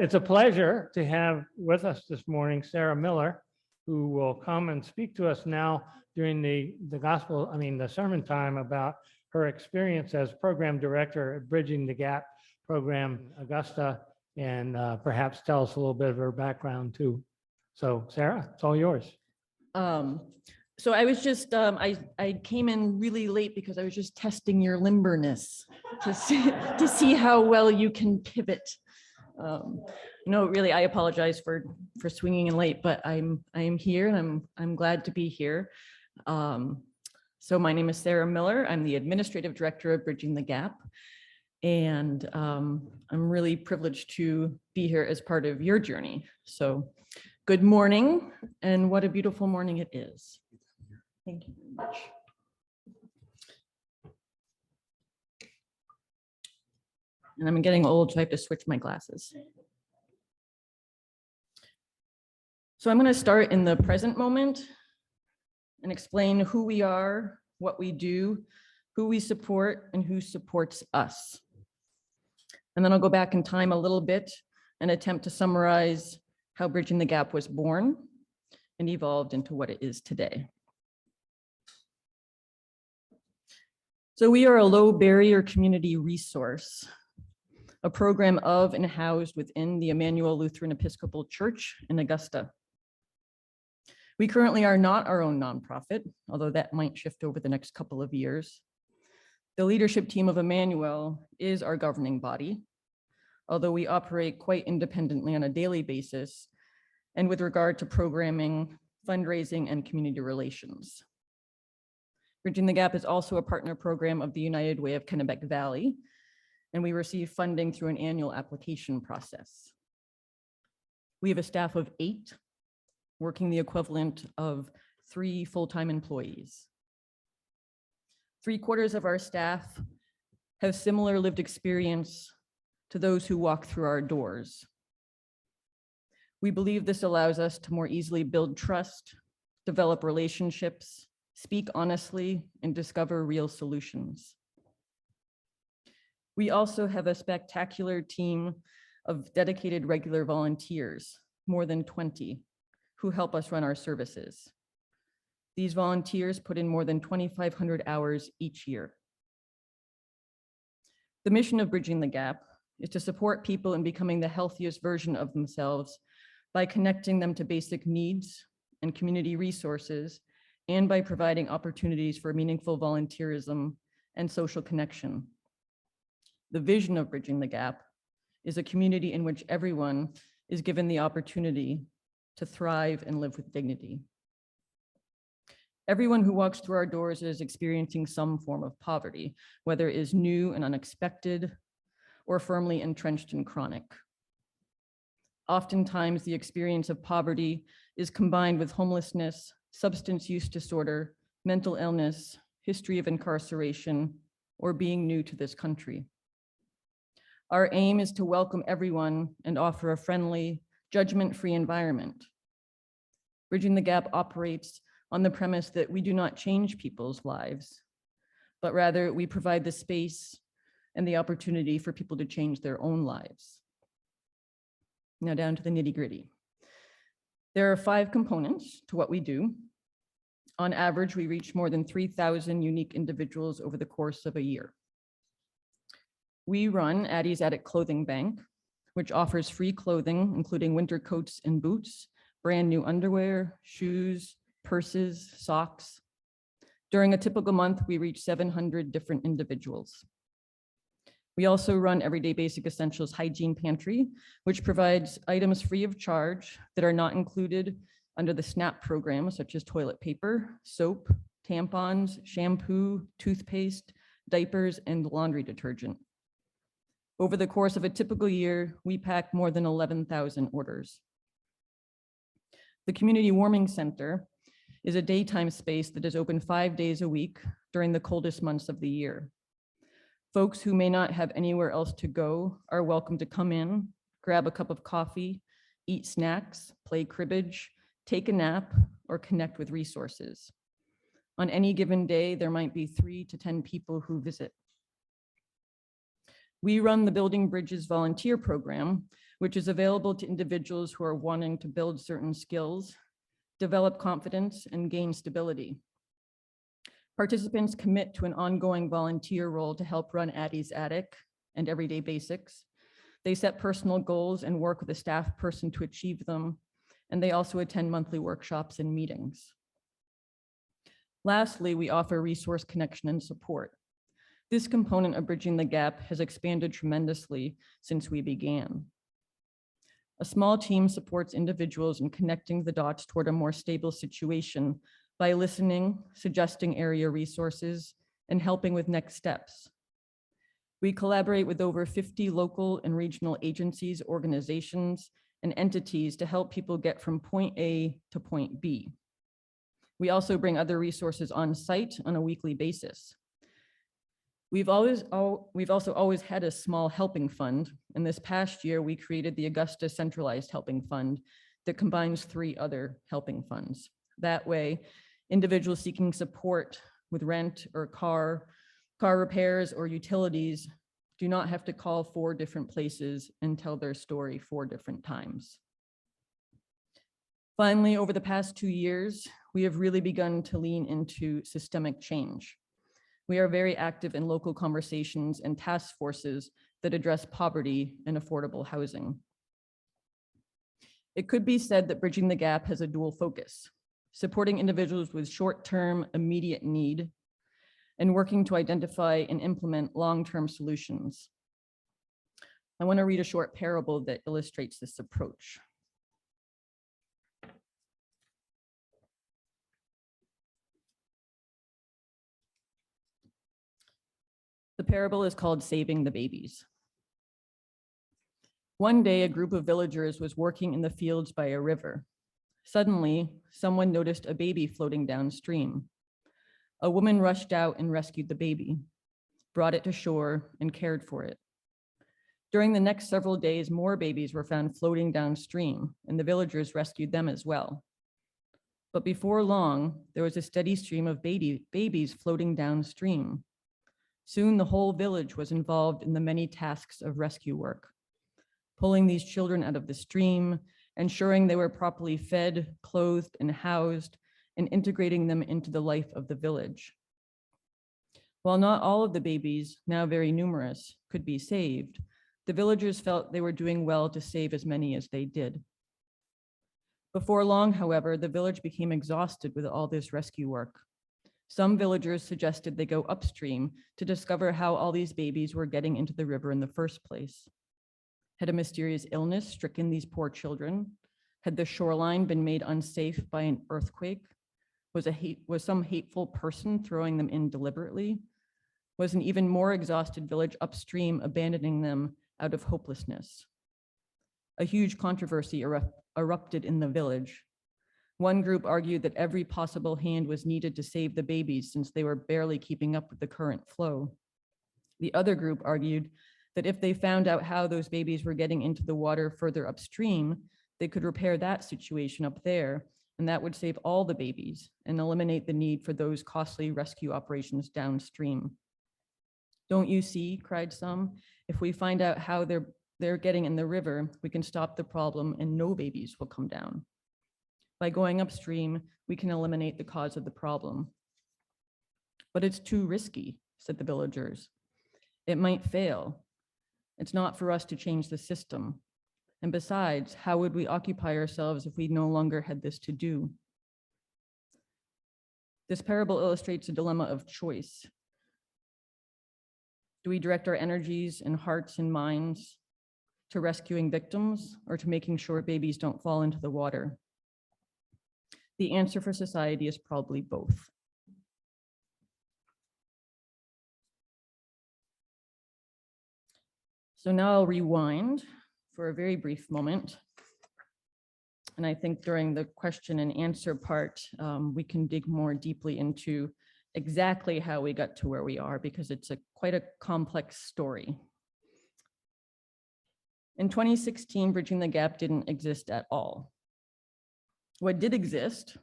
It's a pleasure to have with us this morning Sarah Miller, who will come and speak to us now during the sermon time about her experience as program director at Bridging the Gap program in Augusta, and perhaps tell us a little bit of her background too. So Sarah, it's all yours. So I was just, I came in really late because I was just testing your limberness to see how well you can pivot. No, really, I apologize for swinging in late, but I am here and I'm glad to be here. So my name is Sarah Miller. I'm the administrative director of Bridging the Gap, and I'm really privileged to be here as part of your journey. So good morning, and what a beautiful morning it is. Thank you very much. And I'm getting old, so I have to switch my glasses. So I'm going to start in the present moment and explain who we are, what we do, who we support, and who supports us. And then I'll go back in time a little bit and attempt to summarize how Bridging the Gap was born and evolved into what it is today. So we are a low barrier community resource, a program of and housed within the Emmanuel Lutheran Episcopal Church in Augusta. We currently are not our own nonprofit, although that might shift over the next couple of years. The leadership team of Emmanuel is our governing body, although we operate quite independently on a daily basis and with regard to programming, fundraising, and community relations. Bridging the Gap is also a partner program of the United Way of Kennebec Valley, and we receive funding through an annual application process. We have a staff of 8, working the equivalent of 3 full-time employees. 3/4 of our staff have similar lived experience to those who walk through our doors. We believe this allows us to more easily build trust, develop relationships, speak honestly, and discover real solutions. We also have a spectacular team of dedicated regular volunteers, more than 20, who help us run our services. These volunteers put in more than 2,500 hours each year. The mission of Bridging the Gap is to support people in becoming the healthiest version of themselves by connecting them to basic needs and community resources, and by providing opportunities for meaningful volunteerism and social connection. The vision of Bridging the Gap is a community in which everyone is given the opportunity to thrive and live with dignity. Everyone who walks through our doors is experiencing some form of poverty, whether it is new and unexpected or firmly entrenched and chronic. Oftentimes, the experience of poverty is combined with homelessness, substance use disorder, mental illness, history of incarceration, or being new to this country. Our aim is to welcome everyone and offer a friendly, judgment-free environment. Bridging the Gap operates on the premise that we do not change people's lives, but rather we provide the space and the opportunity for people to change their own lives. Now down to the nitty-gritty. There are 5 components to what we do. On average, we reach more than 3,000 unique individuals over the course of a year. We run Addie's Attic Clothing Bank, which offers free clothing, including winter coats and boots, brand new underwear, shoes, purses, socks. During a typical month, we reach 700 different individuals. We also run Everyday Basic Essentials Hygiene Pantry, which provides items free of charge that are not included under the SNAP program, such as toilet paper, soap, tampons, shampoo, toothpaste, diapers, and laundry detergent. Over the course of a typical year, we pack more than 11,000 orders. The Community Warming Center is a daytime space that is open 5 days a week during the coldest months of the year. Folks who may not have anywhere else to go are welcome to come in, grab a cup of coffee, eat snacks, play cribbage, take a nap, or connect with resources. On any given day, there might be 3 to 10 people who visit. We run the Building Bridges volunteer program, which is available to individuals who are wanting to build certain skills, develop confidence, and gain stability. Participants commit to an ongoing volunteer role to help run Addie's Attic and Everyday Basics. They set personal goals and work with a staff person to achieve them, and they also attend monthly workshops and meetings. Lastly, we offer resource connection and support. This component of Bridging the Gap has expanded tremendously since we began. A small team supports individuals in connecting the dots toward a more stable situation by listening, suggesting area resources, and helping with next steps. We collaborate with over 50 local and regional agencies, organizations, and entities to help people get from point A to point B. We also bring other resources on site on a weekly basis. We've also always had a small helping fund, and this past year we created the Augusta Centralized Helping Fund that combines 3 other helping funds. That way, individuals seeking support with rent or car repairs or utilities do not have to call 4 different places and tell their story 4 different times. Finally, over the past 2 years, we have really begun to lean into systemic change. We are very active in local conversations and task forces that address poverty and affordable housing. It could be said that Bridging the Gap has a dual focus, supporting individuals with short-term immediate need and working to identify and implement long-term solutions. I want to read a short parable that illustrates this approach. The parable is called Saving the Babies. One day, a group of villagers was working in the fields by a river. Suddenly, someone noticed a baby floating downstream. A woman rushed out and rescued the baby, brought it to shore, and cared for it. During the next several days, more babies were found floating downstream, and the villagers rescued them as well. But before long, there was a steady stream of babies floating downstream. Soon, the whole village was involved in the many tasks of rescue work, pulling these children out of the stream, ensuring they were properly fed, clothed, and housed, and integrating them into the life of the village. While not all of the babies, now very numerous, could be saved, the villagers felt they were doing well to save as many as they did. Before long, however, the village became exhausted with all this rescue work. Some villagers suggested they go upstream to discover how all these babies were getting into the river in the first place. Had a mysterious illness stricken these poor children? Had the shoreline been made unsafe by an earthquake? Was some hateful person throwing them in deliberately? Was an even more exhausted village upstream abandoning them out of hopelessness? A huge controversy erupted in the village. One group argued that every possible hand was needed to save the babies since they were barely keeping up with the current flow. The other group argued that if they found out how those babies were getting into the water further upstream, they could repair that situation up there, and that would save all the babies and eliminate the need for those costly rescue operations downstream. Don't you see, cried some, if we find out how they're getting in the river, we can stop the problem and no babies will come down. By going upstream, we can eliminate the cause of the problem. But it's too risky, said the villagers. It might fail. It's not for us to change the system. And besides, how would we occupy ourselves if we no longer had this to do? This parable illustrates a dilemma of choice. Do we direct our energies and hearts and minds to rescuing victims or to making sure babies don't fall into the water? The answer for society is probably both. So now I'll rewind for a very brief moment. And I think during the question and answer part, we can dig more deeply into exactly how we got to where we are, because it's quite a complex story. In 2016, Bridging the Gap didn't exist at all. What did exist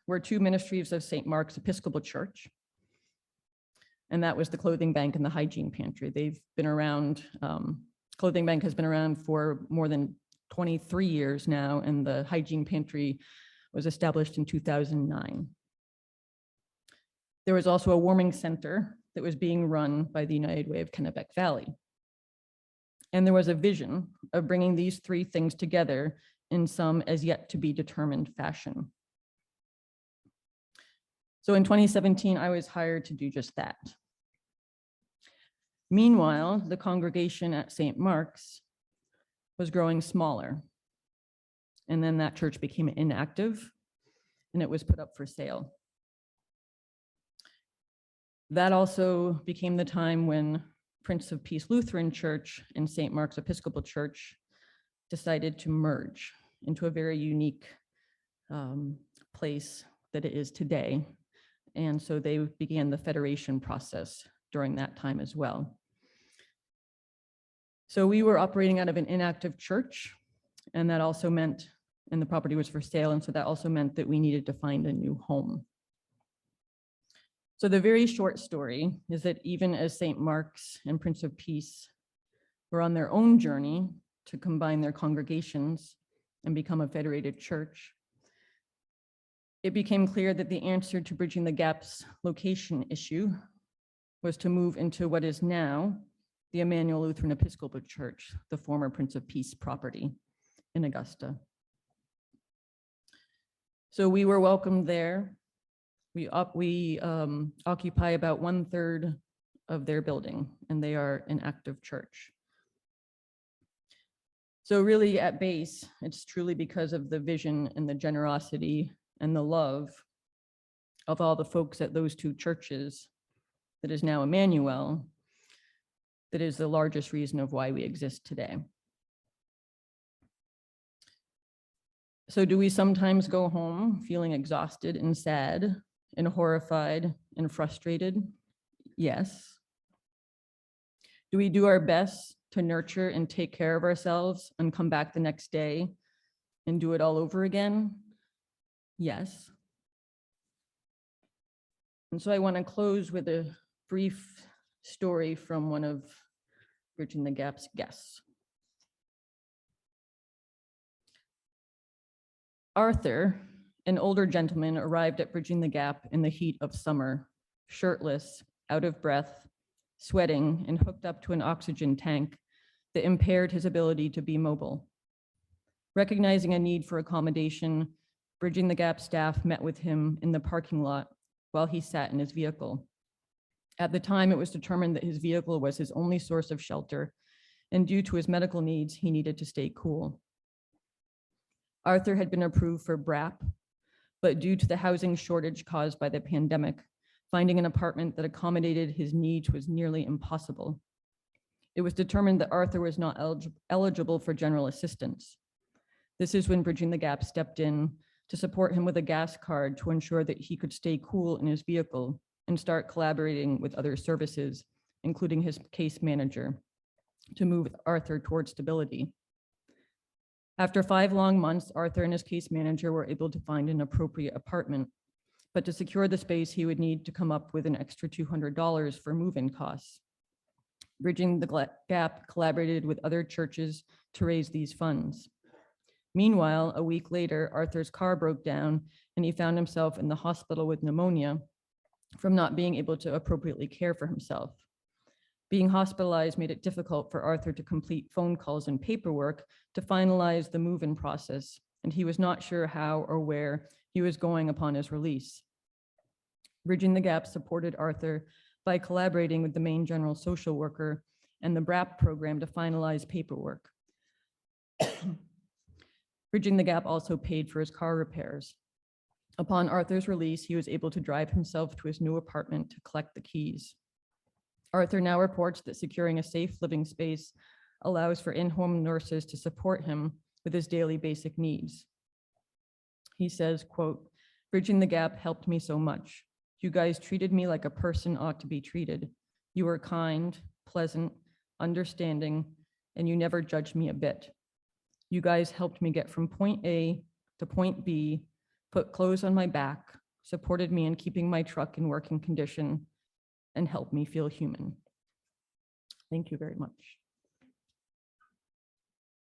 were 2 ministries of St. Mark's Episcopal Church, and that was the Clothing Bank and the Hygiene Pantry. They've been around, Clothing Bank has been around for more than 23 years now, and the hygiene pantry was established in 2009. There was also a warming center that was being run by the United Way of Kennebec Valley. And there was a vision of bringing these three things together in some as yet to be determined fashion. So in 2017, I was hired to do just that. Meanwhile, the congregation at St. Mark's was growing smaller. And then that church became inactive and it was put up for sale. That also became the time when Prince of Peace Lutheran Church and St. Mark's Episcopal Church decided to merge into a very unique place that it is today. And so they began the federation process during that time as well. So we were operating out of an inactive church, and that also meant, and the property was for sale, and so that also meant that we needed to find a new home. So the very short story is that even as St. Mark's and Prince of Peace were on their own journey to combine their congregations and become a federated church, it became clear that the answer to bridging the gap's location issue was to move into what is now the Emmanuel Lutheran Episcopal Church, the former Prince of Peace property in Augusta. So we were welcomed there. We occupy about 1/3 of their building, and they are an active church. So really at base, it's truly because of the vision and the generosity and the love of all the folks at those two churches that is now Emmanuel that is the largest reason of why we exist today. So do we sometimes go home feeling exhausted and sad and horrified and frustrated? Yes. Do we do our best to nurture and take care of ourselves and come back the next day and do it all over again? Yes. And so I want to close with a brief story from one of Bridging the Gap's guests. Arthur, an older gentleman, arrived at Bridging the Gap in the heat of summer, shirtless, out of breath, sweating, and hooked up to an oxygen tank that impaired his ability to be mobile. Recognizing a need for accommodation, Bridging the Gap staff met with him in the parking lot while he sat in his vehicle. At the time, it was determined that his vehicle was his only source of shelter, and due to his medical needs, he needed to stay cool. Arthur had been approved for BRAP, but due to the housing shortage caused by the pandemic, finding an apartment that accommodated his needs was nearly impossible. It was determined that Arthur was not eligible for general assistance. This is when Bridging the Gap stepped in to support him with a gas card to ensure that he could stay cool in his vehicle and start collaborating with other services, including his case manager, to move Arthur towards stability. After 5 long months, Arthur and his case manager were able to find an appropriate apartment, but to secure the space, he would need to come up with an extra $200 for move-in costs. Bridging the Gap collaborated with other churches to raise these funds. Meanwhile, a week later, Arthur's car broke down and he found himself in the hospital with pneumonia from not being able to appropriately care for himself. Being hospitalized made it difficult for Arthur to complete phone calls and paperwork to finalize the move-in process, and he was not sure how or where he was going upon his release. Bridging the Gap supported Arthur by collaborating with the Maine General Social Worker and the BRAP program to finalize paperwork. Bridging the Gap also paid for his car repairs. Upon Arthur's release, he was able to drive himself to his new apartment to collect the keys. Arthur now reports that securing a safe living space allows for in-home nurses to support him with his daily basic needs. He says, quote, "Bridging the Gap helped me so much. You guys treated me like a person ought to be treated. You were kind, pleasant, understanding, and you never judged me a bit. You guys helped me get from point A to point B, put clothes on my back, supported me in keeping my truck in working condition, and helped me feel human." Thank you very much.